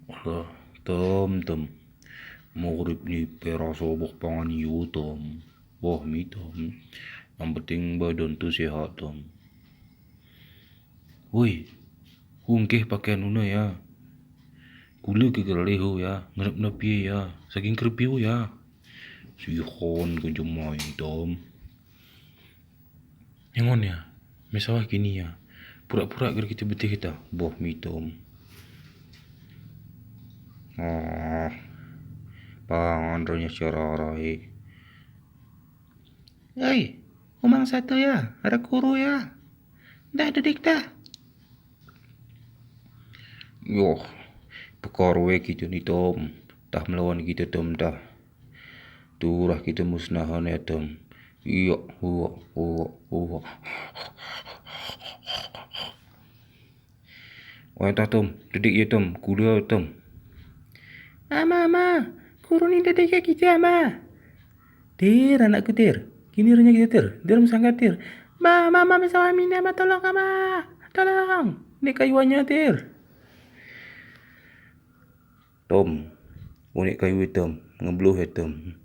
Alah, tem, murid ni peraso bok pangan yu tem. Wah mi tem. Yang penting badan tu sehat tem. Woi, hungkeh pakaian una ya. Gula ke leho ya, ngerap piye ya, saking kerpiu ya. Sihon ke jemain tem. Yang ya, mesawah kini ya. Pura-pura agar kita betih kita, boh mi tem. Pangan ronya syararai. Hei, umang satu ya, ada kuru ya. Dah dedik dah. Yoh, pekarwe kita ni tom. Dah melawan kita tom dah. Turah kita musnahan ya tom. Iya, huwa. Wah tak tom, dedik ya tom, kuda tom. Ama, kuru ni dedik ya kita ama. Tir, anakku tir. Kini renya kita tir. Dir mesangka tir. Mama bersama Mina, tolong ama. Tolong. Ini kayuannya tir. Tom, unik kayu hitam, ngebluh hitam.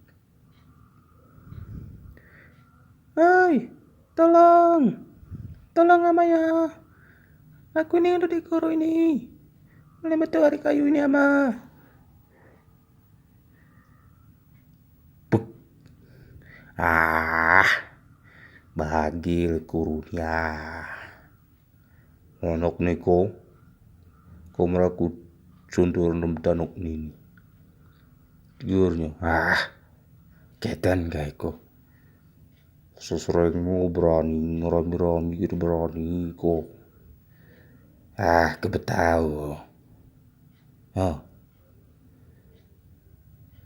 Hai, tolong ama ya. Aku ini ada di koro ini. Boleh betul hari kayu ini ama. Buk. Bagil kurunya. Onok neko. Kau meraku suntur nem tanuk nini. Tiurnya. Ketan gak ko. Seserengmu berani, ngerami-rami gitu berani kok. Kebetau.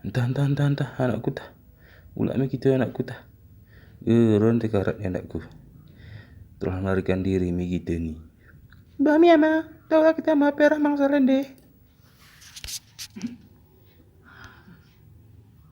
Entah, anakku tah. Ulaknya kita anakku tah. Ronte karatnya anakku. Telah melarikan diri mi kita ni. Bami ama, taulah kita mampir mang salende.